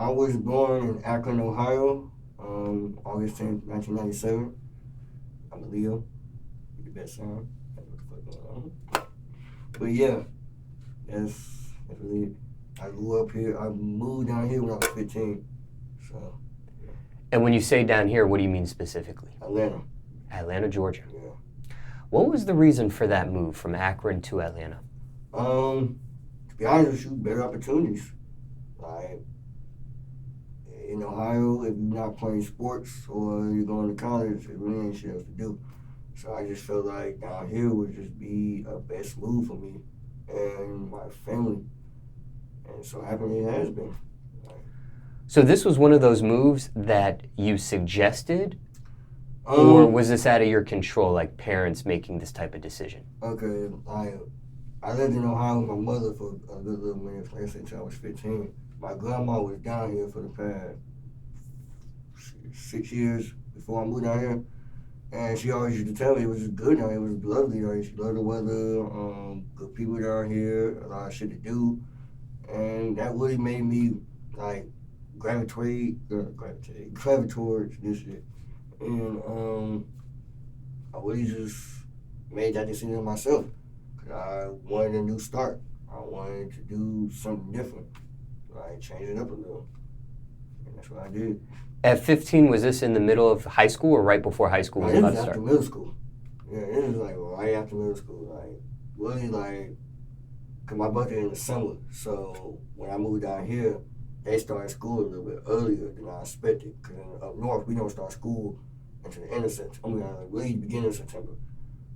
I was born in Akron, Ohio, August 10th, 1997. I'm a Leo. The best sign. That's what the fuck going on. But yeah, that's really it. I grew up here. I moved down here when I was 15. So, And when you say down here, what do you mean specifically? Atlanta. Atlanta, Georgia. Yeah. What was the reason for that move from Akron to Atlanta? To be honest with you, better opportunities. Like, in Ohio, if you're not playing sports or you're going to college, it really ain't shit else to do. So I just felt like down here would just be a best move for me and my family. And so happily it has been. Like, So this was one of those moves that you suggested, or was this out of your control, like parents making this type of decision? Okay, I lived in Ohio with my mother for a good little minute, like I said, until I was 15. My grandma was down here for the past 6 years before I moved down here. And she always used to tell me it was just good down here. It was lovely down here. She loved the weather, good people down here, a lot of shit to do. And that really made me, like, gravitate towards this shit. And I really just made that decision myself. Cause I wanted a new start. I wanted to do something different. Like, change it up a little. And that's what I did. At 15, was this in the middle of high school or right before high school was about to After start? middle school. Yeah, it was like right after middle school. Like, really, like, cause my birthday in the summer. So when I moved down here, they started school a little bit earlier than I expected. Cause up north, we don't start school until the end of September. I mean, like, really beginning of September.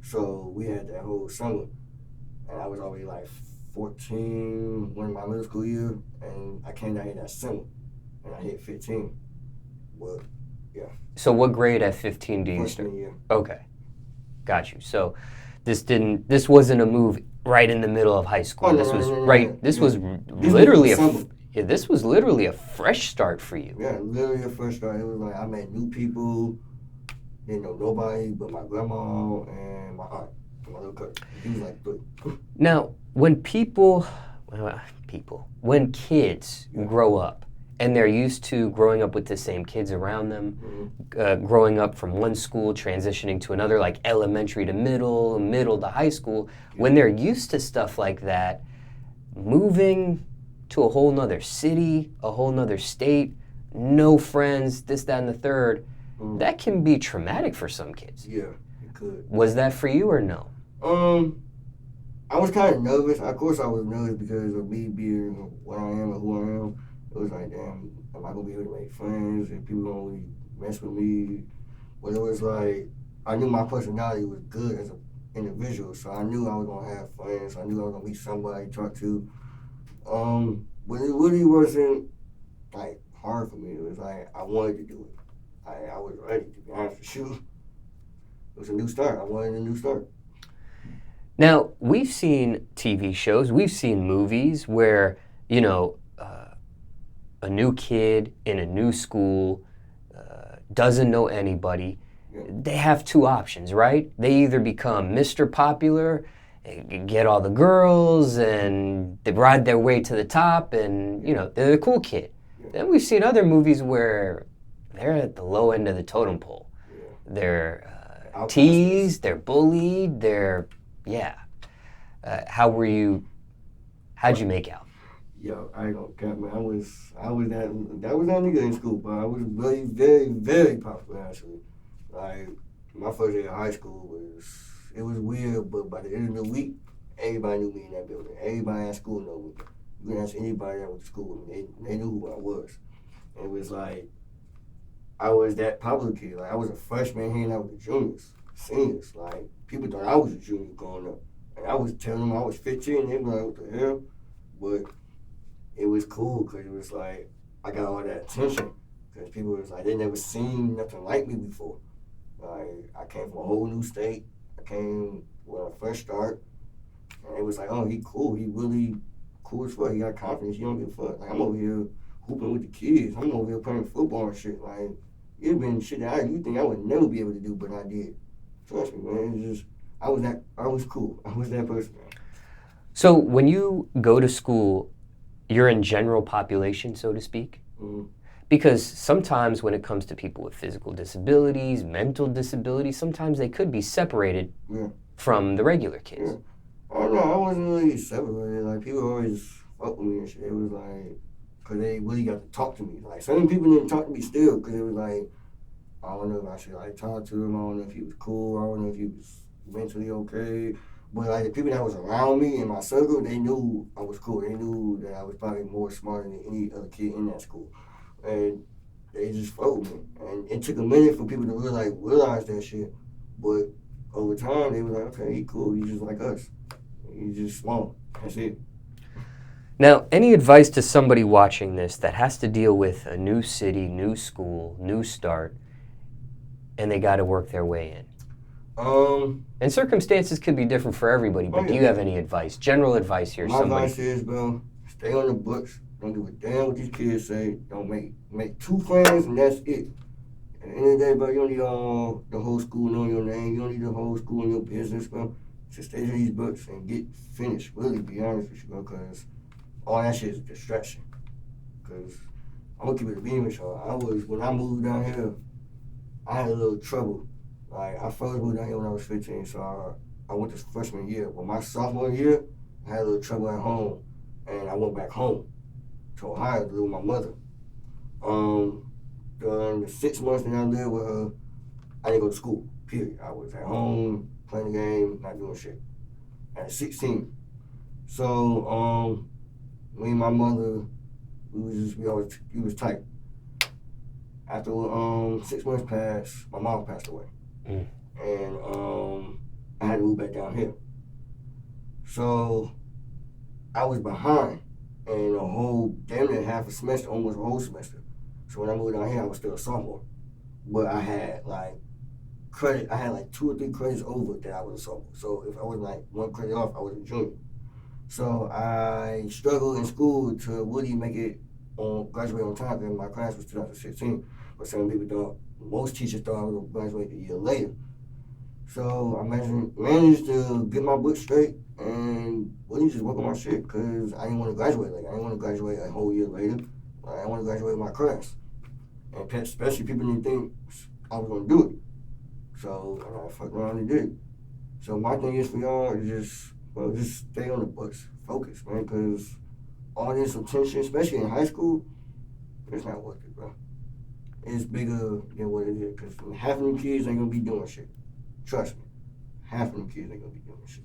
So we had that whole summer. And I was already like 14 when my middle school year. And I came down here that summer. And I hit 15. Well, yeah. So what grade at 15 do you start? Freshman year. Okay, got you. So this wasn't a move right in the middle of high school. Oh, This no, was no, no, right. no. This Yeah. was This literally was December. this was literally a fresh start for you. Yeah, literally a fresh start. It was like I met new people, didn't know nobody but my grandma and my aunt, and my little cousin. He was like three. Now, when when kids grow up and they're used to growing up with the same kids around them, growing up from one school, transitioning to another, like elementary to middle to high school, when they're used to stuff like that, moving to a whole nother city, a whole nother state, no friends, this, that, and the third, that can be traumatic for some kids. Yeah, it could. Was that for you or no? I was kind of nervous. Of course, I was nervous because of me being what I am and who I am. It was like, damn, am I gonna be able to make friends and people gonna really mess with me? But it was like, I knew my personality was good as an individual, so I knew I was gonna have friends. I knew I was gonna meet somebody to talk to. But it really wasn't like hard for me. It was like I wanted to do it. I was ready, to be honest with you. It was a new start. I wanted a new start. Now, we've seen TV shows, we've seen movies where, a new kid in a new school doesn't know anybody. Yeah. They have two options, right? They either become Mr. Popular, get all the girls, and they ride their way to the top, and, they're the cool kid. Yeah. Then we've seen other movies where they're at the low end of the totem pole. Yeah. They're Outcasted. teased, they're bullied, how'd you make out? Yo, I ain't gonna cap, man. I was that nigga in school, but I was very, very, very popular actually. Like my first day of high school was weird, but by the end of the week, everybody knew me in that building. Everybody at school knew me. You can ask anybody that went to school with me. They knew who I was. And it was like I was that popular kid. Like I was a freshman hanging out with the juniors, seniors. Like people thought I was a junior growing up. And I was telling them I was 15, they were like, what the hell? But it was cool because it was like, I got all that attention. Because people was like, they never seen nothing like me before. Like, I came from a whole new state. I came with a fresh start. And it was like, oh, he cool. He really cool as fuck. He got confidence. He don't give a fuck. Like, I'm over here hooping with the kids. I'm over here playing football and shit. Like, it been shit that you think I would never be able to do, but I did. Trust me, man. It's just, I was cool. I was that person, man. So when you go to school, you're in general population, so to speak? Mm-hmm. Because sometimes when it comes to people with physical disabilities, mental disabilities, sometimes they could be separated from the regular kids. Yeah. Oh no, I wasn't really separated. Like people always fuck with me and shit. It was like, cause they really got to talk to me. Like some people didn't talk to me still, cause it was like, I don't know if I should like talk to him. I don't know if he was cool. I don't know if he was mentally okay. But like the people that was around me in my circle, they knew I was cool. They knew that I was probably more smarter than any other kid in that school, and they just fucked with me. And it took a minute for people to realize that shit. But over time, they was like, okay, he cool. He just like us. He's just small. That's it. Now, any advice to somebody watching this that has to deal with a new city, new school, new start, and they got to work their way in? And circumstances could be different for everybody, but do you have any advice, general advice here? My advice is, bro, stay on the books. Don't give a damn what these kids say. Don't make 2 friends, and that's it. At the end of the day, bro, you don't need the whole school knowing your name. You don't need the whole school in your business, bro. Just stay to these books and get finished. Really, be honest with you, bro, because all that shit is a distraction. Because I'm going to keep it a beam with y'all. When I moved down here, I had a little trouble. Like, I first moved down here when I was 15, so I went to freshman year. But my sophomore year, I had a little trouble at home, and I went back home to Ohio to live with my mother. During the 6 months that I lived with her, I didn't go to school, period. I was at home, playing the game, not doing shit. At 16. So, me and my mother, we was tight. After 6 months passed, my mom passed away. And I had to move back down here. So I was behind in a whole damn near half a semester, almost a whole semester. So when I moved down here, I was still a sophomore. But I had like 2 or 3 credits over that I was a sophomore. So if I was like 1 credit off, I was a junior. So I struggled in school to really make it graduate on time, because my class was 2016. But some people thought, most teachers thought I was going to graduate a year later. So I managed to get my book straight and really just work on my shit, because I didn't want to graduate later. I didn't want to graduate a whole year later. I didn't want to graduate my class. And especially people didn't think I was going to do it. So I fucked around and did it. So my thing is for y'all is just stay on the books. Focus, man, because all this attention, especially in high school, it's not worth it, bro. It's bigger than what it is, because half of them kids ain't going to be doing shit. Trust me. Half of them kids ain't going to be doing shit.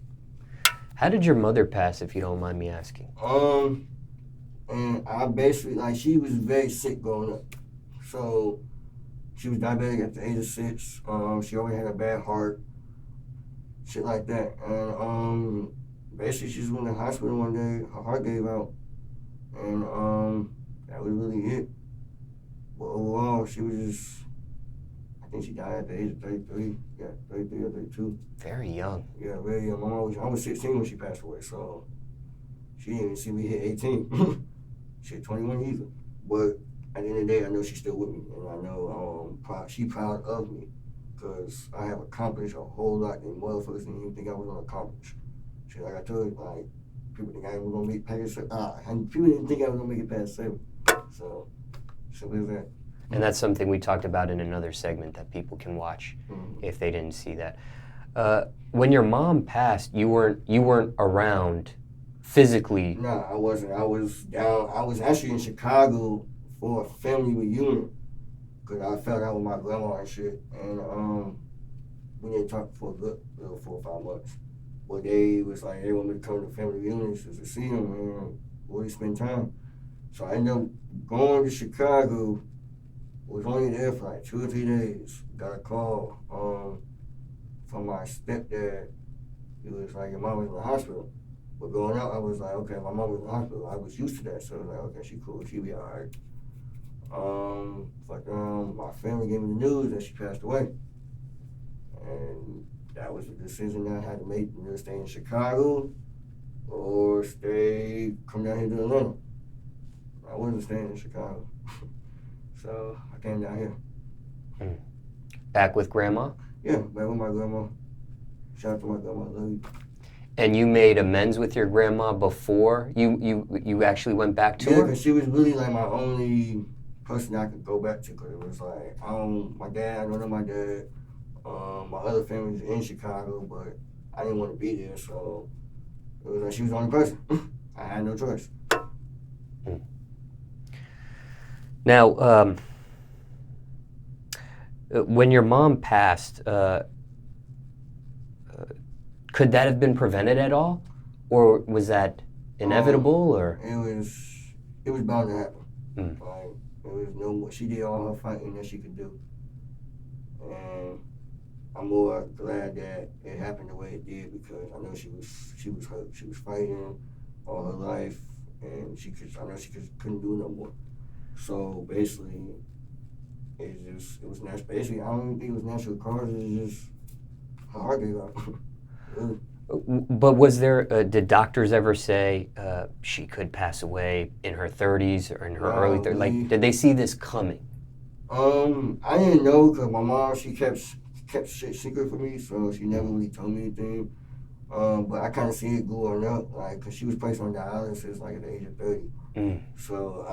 How did your mother pass, if you don't mind me asking? And I basically, she was very sick growing up. So she was diabetic at the age of 6. She always had a bad heart, shit like that. And basically, she just went to the hospital one day. Her heart gave out, and that was really it. But overall, she was just, I think she died at the age of 33. Yeah, 33 or 32. Very young. Yeah, very young. I was 16 when she passed away, so she didn't even see me hit 18. She hit 21 either. But at the end of the day, I know she's still with me, and I know she's proud of me, because I have accomplished a whole lot that motherfuckers didn't even think I was gonna accomplish. Shit, like I told you, people think I was gonna make past 7. And people didn't think I was gonna make it past 7. So simple as that. And that's something we talked about in another segment that people can watch if they didn't see that. When your mom passed, you weren't around physically. No, I wasn't. I was down. I was actually in Chicago for a family reunion, because I fell out with my grandma and shit, and we didn't talk for a good 4 or 5 months. But they was like, they want me to come to family reunions to see them and really spend time. So I ended up going to Chicago. Was only there for 2 or 3 days. Got a call from my stepdad. He was like, your mom was in the hospital. But going out, I was like, okay, my mom was in the hospital. I was used to that, so I was like, okay, she cool, she be all right. My family gave me the news that she passed away. And that was the decision that I had to make, either stay in Chicago or come down here to Atlanta. I wasn't staying in Chicago. So I came down here. Back with grandma? Yeah, back with my grandma. Shout out to my grandma, I love you. And you made amends with your grandma before you actually went back to her? Yeah, because she was really like my only person I could go back to because it was like, I don't know my dad. My other family's in Chicago, but I didn't want to be there, so it was like she was the only person. I had no choice. Now, when your mom passed, could that have been prevented at all, or was that inevitable? Or it was bound to happen. Like, there was no more. She did all her fighting that she could do, and I'm more glad that it happened the way it did because I know she was hurt. She was fighting all her life, and I know she couldn't do no more. So basically, it was natural. Basically, I don't even think it was natural causes. It's just her heart gave out. Really. But was there? Did doctors ever say she could pass away in her 30s or in her early 30s? Like, did they see this coming? I didn't know because my mom she kept shit secret from me, so she never really told me anything. But I kind of see it growing up, like, cause she was placed on dialysis like at the age of 30. So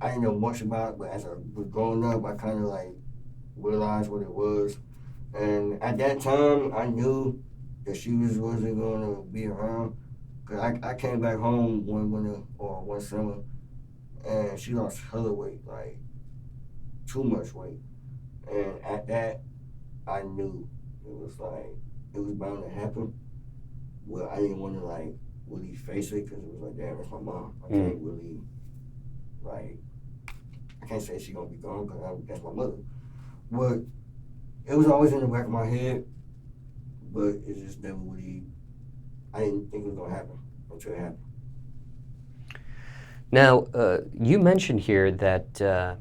I didn't know much about it, but as I was growing up, I kind of like realized what it was. And at that time, I knew that she wasn't going to be around. Cause I came back home one winter or one summer, and she lost hella weight, like too much weight. And at that, I knew it was bound to happen. Well, I didn't want to like really face it because it was like, damn, it's my mom. I can't really like. I can't say she's gonna be gone because that's my mother. But it was always in the back of my head, but it just never really. I didn't think it was gonna happen until it happened. Now, you mentioned here that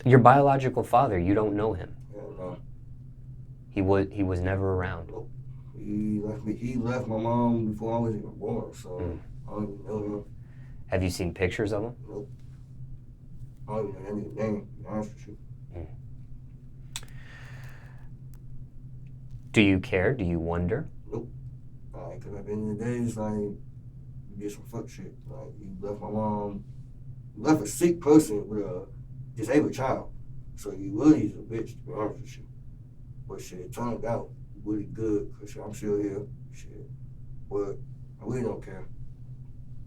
your biological father, you don't know him. Yeah, no. He was never around. Nope. He left my mom before I was even born, so I don't even know him. Have you seen pictures of him? Nope. I don't even know that nigga's name, to be honest with you. Do you care? Do you wonder? Nope. Because at the end of the day, it's like, you did some fuck shit. Like, you left my mom, you left a sick person with a disabled child. So you really is a bitch, to be honest with you. But shit, it turned out really good, because I'm still here. Shit. But I really don't care.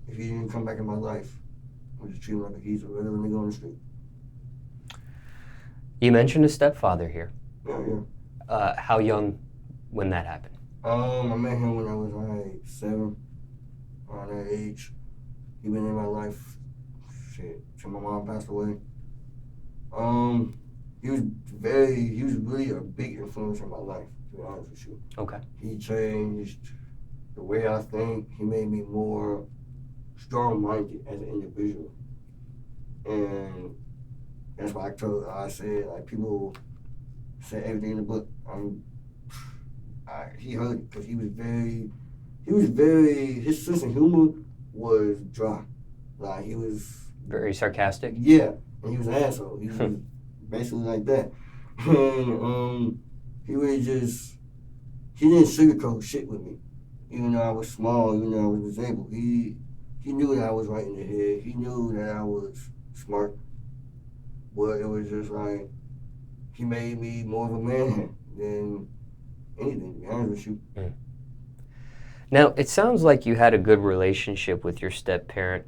If he didn't come back in my life, I'm just treating him like he's a regular nigga on the street. You mentioned a stepfather here. Yeah. How young when that happened? I met him when I was like 7, around that age. He been in my life, shit, till my mom passed away. He was really a big influence in my life, to be honest with you. Okay. He changed the way I think. He made me more strong-minded as an individual. And that's why I said, like, people say everything in the book. He heard it because his sense of humor was dry. Like, he was very sarcastic. Yeah, and he was an asshole. He was basically like that. And he didn't sugarcoat shit with me. Even though I was small, even though I was disabled, he knew that I was right in the head. He knew that I was smart. But it was just like, he made me more of a man than anything, to be honest with you. Now, it sounds like you had a good relationship with your step-parent.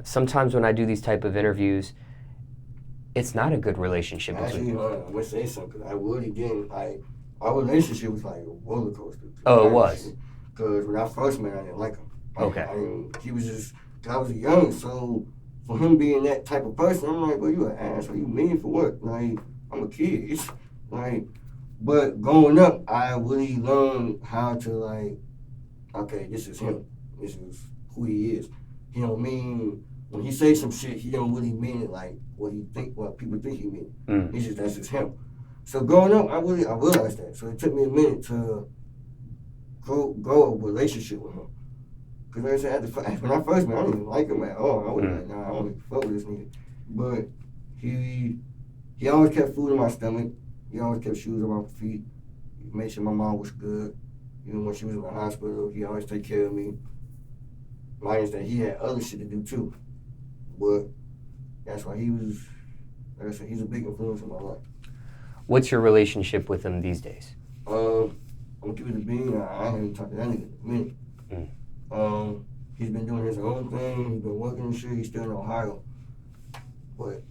Sometimes when I do these type of interviews, it's not a good relationship. Actually, I'm going to say something. I really didn't. Our relationship was like a roller coaster. Oh, it was? Because when I first met him, I didn't like him. Okay. He was just, cause I was young, so for him being that type of person, I'm like, well, you an ass. Are you mean for what? Like, I'm a kid. Like, but growing up, I really learned how to, like, okay, this is him. This is who he is. He don't mean, when he say some shit, he don't really mean it like what people think he mean. That's just him. So growing up, I realized that. So it took me a minute to grow a relationship with him. Because like I said, when I first met him, I didn't even like him at all. I was like, nah, I don't even fuck with this nigga. But he always kept food in my stomach. He always kept shoes on my feet. He made sure my mom was good. Even when she was in the hospital, he always take care of me. Minus that he had other shit to do too. But that's why he was like I said, he's a big influence in my life. What's your relationship with him these days? I'm gonna give it a bean. I ain't even talked to that nigga in a minute. He's been doing his own thing. He's been working and shit. He's still in Ohio, but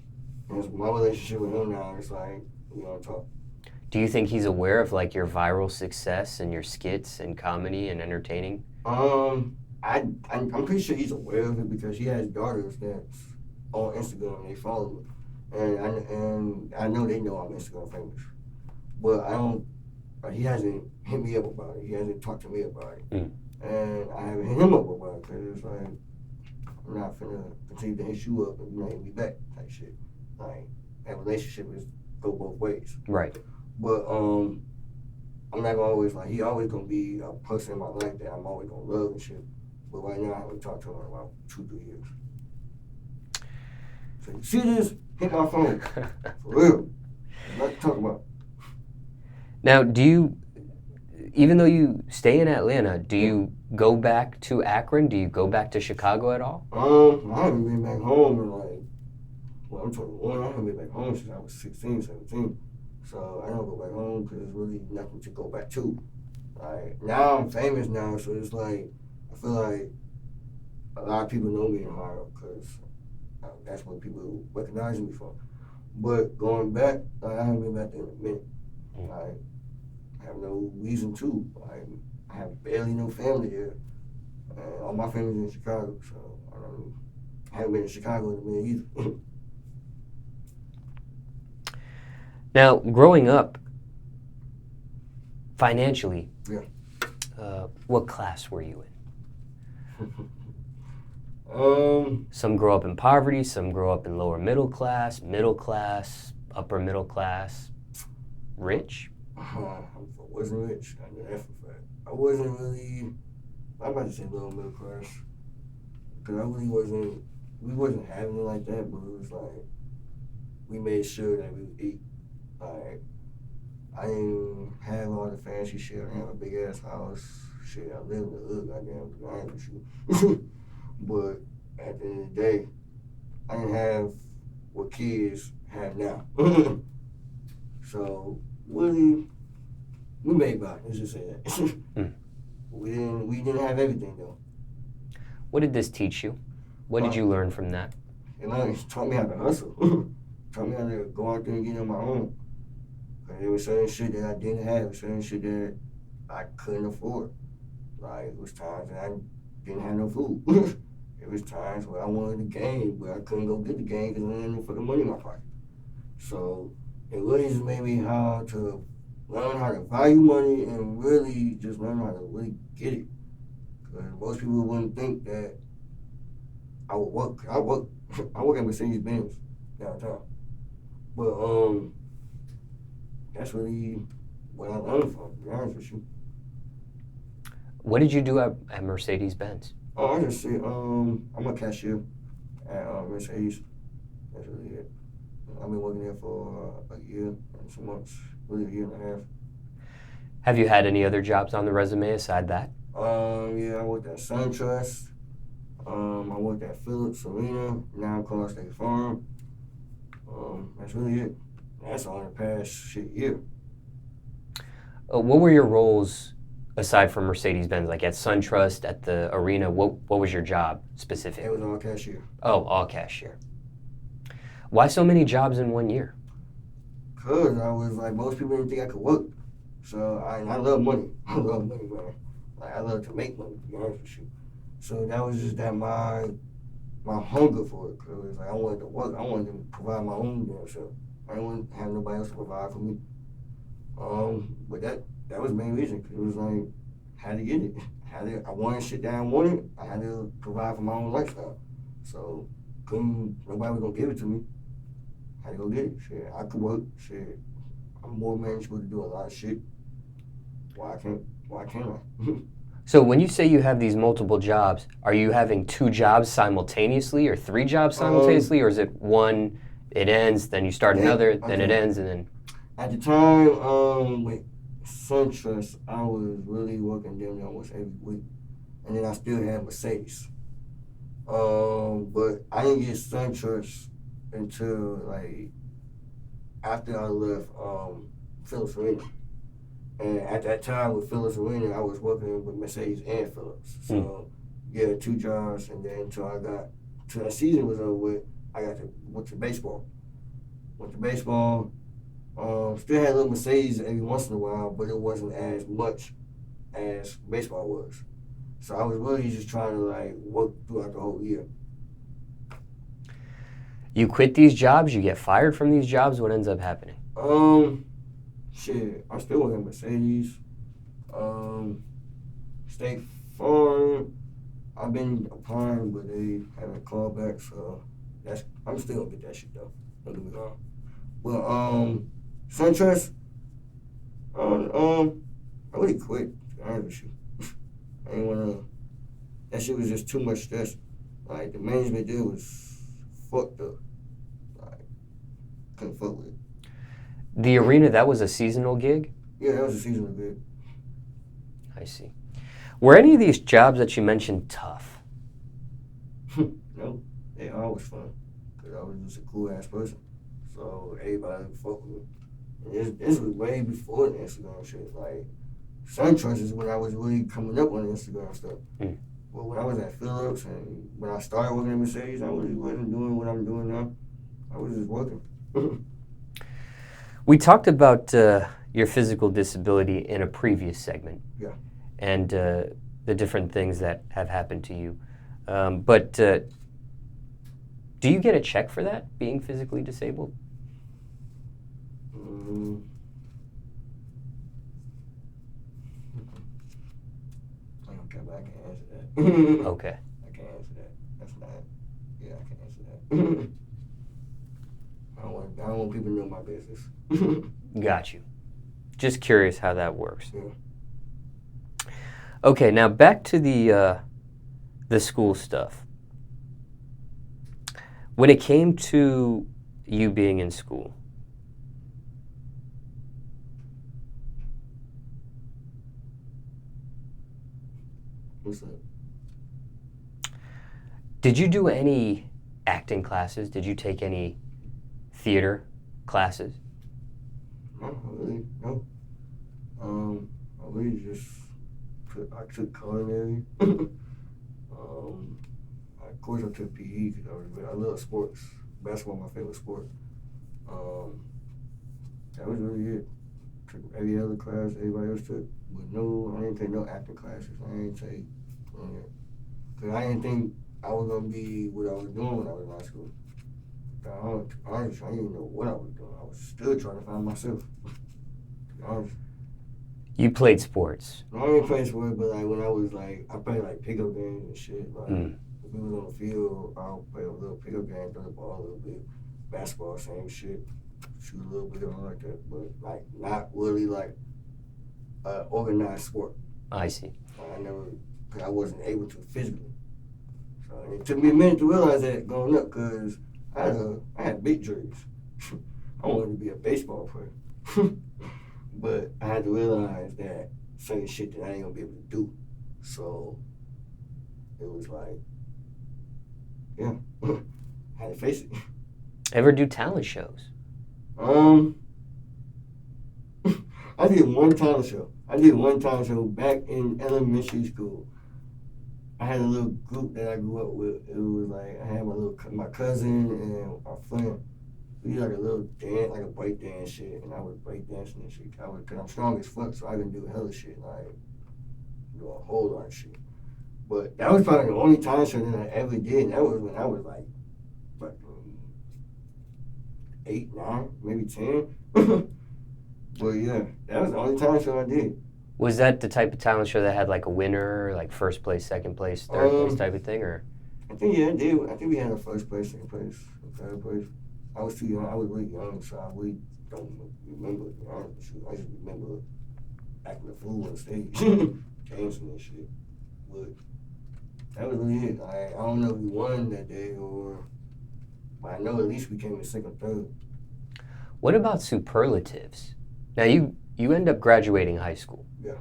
my relationship with him now is like we don't talk. Do you think he's aware of like your viral success and your skits and comedy and entertaining? I'm pretty sure he's aware of it because he has daughters that's on Instagram and they follow me, and I know they know I'm Instagram famous, but I don't. He hasn't hit me up about it. He hasn't talked to me about it, and I haven't hit him up about it because it's like I'm not finna continue to hit you up and you not hit me back type shit. Like that relationship is go both ways. Right. But I'm not gonna always like he always gonna be a person in my life that I'm always gonna love and shit. But right now I haven't talked to him in about 2-3 years. So you see this? Hit my phone. For real. There's nothing to talk about. Now, do you, even though you stay in Atlanta, do you go back to Akron? Do you go back to Chicago at all? I haven't been back home in like, well, I'm 21. I haven't been back home since I was 16, 17. So I don't go back home because there's really nothing to go back to. Like now I'm famous now, so it's like I feel like a lot of people know me in Ohio because that's what people recognize me from. But going back, like, I haven't been back there in a minute. Like, I have no reason to. Like, I have barely no family here. All my family's in Chicago, so I haven't been in Chicago in a minute either. Now, growing up, financially, what class were you in? Some grow up in poverty, some grow up in lower middle class, upper middle class, rich? I wasn't rich. I know that for a fact. I wasn't really, I'm about to say lower middle class, because I really wasn't, we wasn't having it like that, but it was like, we made sure that we would eat. Like, I didn't have all the fancy shit. I didn't have a big ass house. Shit, I lived in the hood, goddamn, to be honest with you. But at the end of the day, I didn't have what kids have now. So really, we made by it. Let's just say that. We didn't have everything though. What did this teach you? What did you learn from that? It taught me how to hustle. Taught me how to go out there and get on my own. And there was certain shit that I didn't have, certain shit that I couldn't afford. Like, it was times that I didn't have no food. It was times where I wanted a game, but I couldn't go get the game because I didn't have no fucking money in my pocket. So it really just made me how to learn how to value money and really just learn how to really get it. Because most people wouldn't think that I would work. I work at Mercedes-Benz downtown. But that's really what I learned from, to be honest with you. What did you do at Mercedes-Benz? I just say I'm a cashier at Mercedes. That's really it. I've been working there for a year and some months, really a year and a half. Have you had any other jobs on the resume aside that? Yeah, I worked at SunTrust. I worked at Phillips Arena. Now I'm calling State Farm. That's really it. That's all in the past year. What were your roles aside from Mercedes-Benz? Like at SunTrust, at the arena, what was your job specifically? It was all cashier. Oh, all cashier. Why so many jobs in 1 year? Because I was like, most people didn't think I could work. So I love money. I love money, man. Like, I love to make money, to be honest with you. So that was just my hunger for it. Because like, I wanted to work. I wanted to provide my own damn self. I didn't want to have nobody else to provide for me. But that was the main reason. Because it was like, I had to get it. I wanted shit that I wanted. I had to provide for my own lifestyle. So nobody was going to give it to me. I had to go get it. Shit, I could work. Shit, I'm more manageable to do a lot of shit. Why can't I? So when you say you have these multiple jobs, are you having 2 jobs simultaneously or 3 jobs simultaneously? Or is it one, it ends, then you start another, then it ends, and then... At the time, with SunTrust, I was really working them almost every week. And then I still had Mercedes. But I didn't get SunTrust until like after I left Phillips Arena. And at that time with Phillips Arena, I was working with Mercedes and Phillips. So, yeah, 2 jobs. And then until that season was over with, went to baseball. Went to baseball. Still had a little Mercedes every once in a while, but it wasn't as much as baseball was. So I was really just trying to like work throughout the whole year. You quit these jobs, you get fired from these jobs, what ends up happening? Shit, I still work at Mercedes. State Farm, I've been applying, but they haven't called back, so I'm still gonna get that shit though. Don't get me wrong. Well, SunTrust, I really quit, to be honest with you. I didn't wanna, that shit was just too much stress. Like, the management there was fucked up. Like, couldn't fuck with it. The arena, that was a seasonal gig? Yeah, that was a seasonal gig. I see. Were any of these jobs that you mentioned tough? No, they always fun. Because I was just a cool ass person. So everybody fuck with me. And this was way before the Instagram shit. Like, SunTrust is when I was really coming up on Instagram stuff. But when I was at Phillips and when I started working at Mercedes, I really wasn't doing what I'm doing now. I was just working. We talked about your physical disability in a previous segment. Yeah. And the different things that have happened to you. But do you get a check for that, being physically disabled? I can't answer that. Okay. I can't answer that. That's not. Yeah, I can't answer that. I don't want people to know my business. Got you. Just curious how that works. Yeah. Okay, now back to the school stuff. When it came to you being in school, What's up? Did you do any acting classes? Did you take any theater classes? No, really, no. I really just I took culinary. Of course, I took PE because I love sports. Basketball, my favorite sport. That was really it. Took every other class everybody else took, but no, I didn't take no acting classes. I didn't take because I didn't think I was gonna be what I was doing when I was in high school. Honestly, I didn't even know what I was doing. I was still trying to find myself. To be honest. You played sports. No, I didn't play sports, but like when I was like, I played like pickup games and shit. Like if we was on the field, I'll play a little pickup game, throw the ball a little bit, basketball, same shit, shoot a little bit, all like that. But like not really like organized sport. I see. Cause I wasn't able to physically. So it took me a minute to realize that growing up, cause I had big dreams. I wanted to be a baseball player. But I had to realize that certain shit that I ain't gonna be able to do. So it was like, yeah, I had to face it. Ever do talent shows? I did one talent show back in elementary school. I had a little group that I grew up with. It was like I had my cousin and my friend. We did like a little dance, like a break dance shit, and I was break dancing and shit. Cause I'm strong as fuck, so I can do hella shit, like do a whole lot of shit. But that was probably the only talent show that I ever did. And that was when I was like 8, 9, maybe 10. But yeah, that was the only talent show I did. Was that the type of talent show that had like a winner, like first place, second place, third place type of thing, or? I think yeah, it did. I think we had a first place, second place, third place. I was too young. I was really young, so I really don't remember. I just remember acting a fool on stage, dancing and shit. But that was really it. I don't know if we won that day but I know at least we came in second, third. What about superlatives? Now you end up graduating high school. Yeah.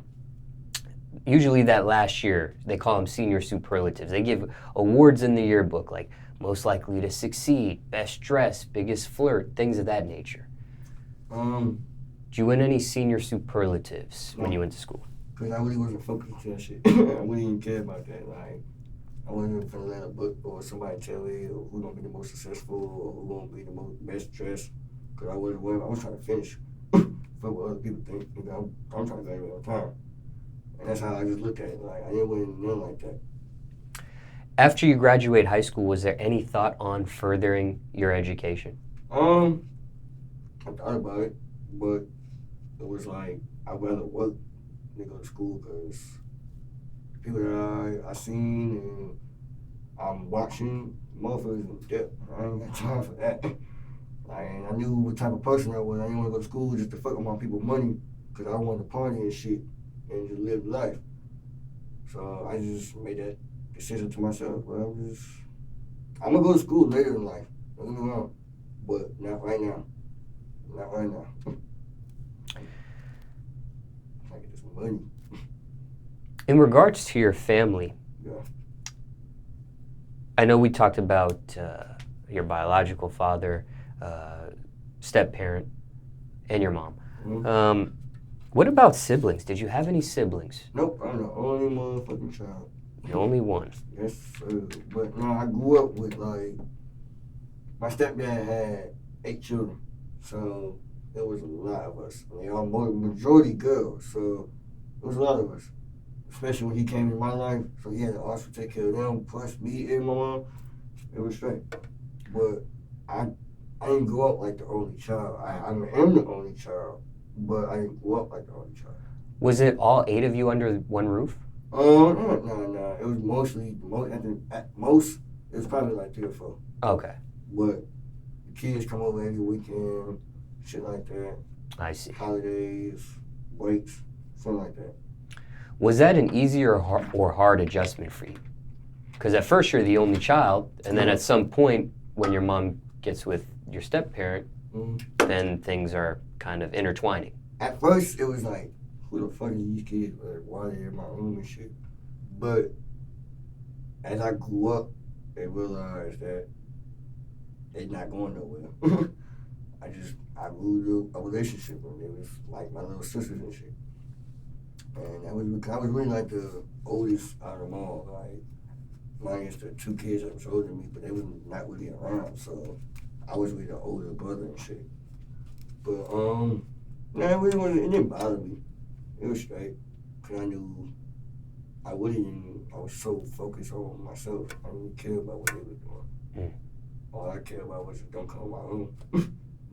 Usually that last year, they call them senior superlatives. They give awards in the yearbook, like most likely to succeed, best dressed, biggest flirt, things of that nature. Did you win any senior superlatives when No. you went to school? Cause I really wasn't focused on that shit. I really didn't care about that. Like, I wasn't even finna let a book or somebody tell me who gonna be the most successful or who gonna be the most best dressed. Cause I wasn't worried. I was trying to finish. Fuck what other people think. You know, I'm trying to graduate on time. And that's how I just looked at it. Like, I didn't win nothing like that. After you graduate high school, was there any thought on furthering your education? I thought about it, but it was like I'd rather work than go to school because people that I seen and I'm watching motherfuckers in depth. I ain't got time for that. Like, and I knew what type of person I was. I didn't want to go to school just to fuck with my people's money because I wanted to party and shit and just live life. So I just made that decision to myself. Well, I'm gonna go to school later in life. Don't get me wrong, but not right now. Not right now. I get this money. In regards to your family, Yeah. I know we talked about your biological father, step parent, and your mom. Mm-hmm. What about siblings? Did you have any siblings? Nope, I'm the only motherfucking child. The only one. Yes, sir. But no, I grew up with like my stepdad had 8 children, so there was a lot of us. They all majority girls, so it was a lot of us. Especially when he came in my life, so he had to also take care of them, plus me and my mom. It was straight. But I didn't grow up like the only child. I am the only child, but I didn't grow up like the only child. Was it all 8 of you under one roof? No. It was mostly, at most, it was probably like 3 or 4. Okay, But the kids come over every weekend, shit like that. I see. Holidays, breaks, something like that. Was that an easier or hard adjustment for you? Because at first you're the only child, and then at some point when your mom gets with your step parent, then things are kind of intertwining. At first, it was like, who the fuck are these kids? Like, why they in my room and shit? But as I grew up and realized that they're not going nowhere, I grew a relationship with them. It was like my little sisters and shit. And that was because I was really like the oldest out of them all. Like, minus the 2 kids that was older than me, but they was not really around. So I was really the older brother and shit. But nah, it really wasn't. It didn't bother me. It was straight. Cause I knew I was so focused on myself. I didn't care about what they were doing. All I cared about was don't come on my own.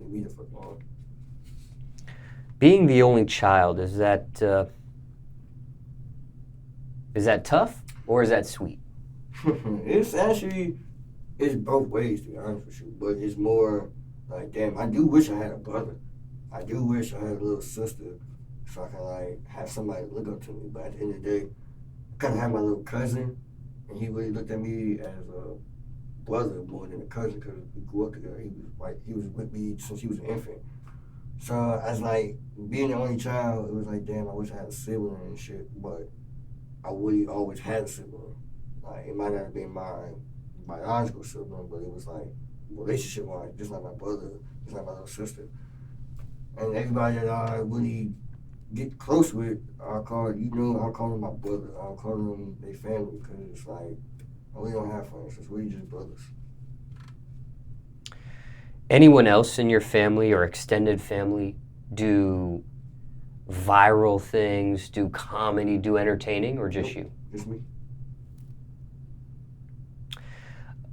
Leave me the fuck alone. Being the only child, is that tough or is that sweet? It's both ways, to be honest with you. But it's more like, damn, I do wish I had a brother. I do wish I had a little sister so I can like have somebody look up to me. But at the end of the day, I kind of had my little cousin, and he really looked at me as a brother more than a cousin because we grew up together. He was with me since he was an infant. So as like being the only child, it was like, damn, I wish I had a sibling and shit. But I really always had a sibling. Like, it might not have been my biological sibling, but it was like relationship-wise, just like my brother, just like my little sister. And everybody that I really get close with, I call them my brother. I call them their family because it's like, we don't have friends. It's really just brothers. Anyone else in your family or extended family do viral things, do comedy, do entertaining, or just you? Just me.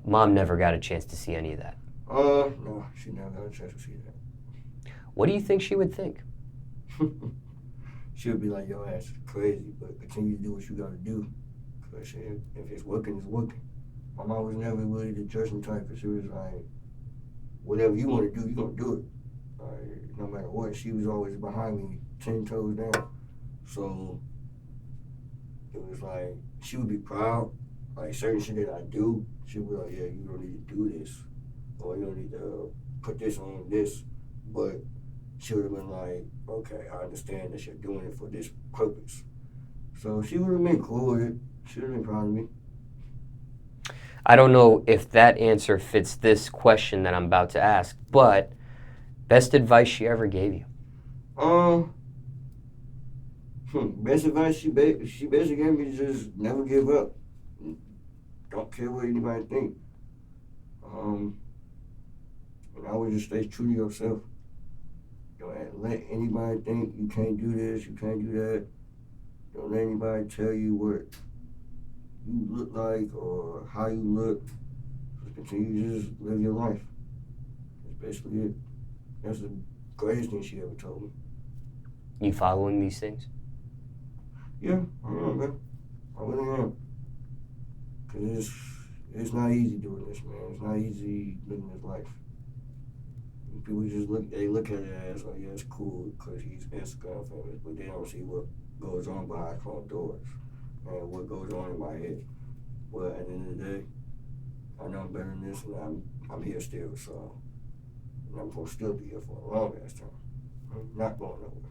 Mom never got a chance to see any of that. No, she never got a chance to see that. What do you think she would think? She would be like, your ass is crazy, but continue to do what you gotta do. Because if it's working, it's working. My mom was never really the judging type, because she was like, whatever you want to do, you're going to do it. Like, no matter what, she was always behind me, 10 toes down. So it was like, she would be proud. Like, certain shit that I do, she would be like, yeah, you don't need to do this. Or you don't need to put this on this. But she would have been like, okay, I understand that you're doing it for this purpose. So she would have been cool with it. She would have been proud of me. I don't know if that answer fits this question that I'm about to ask, but Best advice she ever gave you? Best advice she basically gave me is just never give up. Don't care what anybody think. And I would just stay true to yourself. Don't let anybody think you can't do this, you can't do that. Don't let anybody tell you what you look like or how you look. Just continue to just live your life. That's basically it. That's the greatest thing she ever told me. You following these things? Yeah, I am, man. I really am. Cause it's not easy doing this, man. It's not easy living this life. People just look at it as, oh yeah, it's cool because he's Instagram famous, but they don't see what goes on behind closed doors and what goes on in my head. But at the end of the day, I know I'm better than this, and I'm here still. So, and I'm gonna still be here for a long ass time. I'm not going nowhere.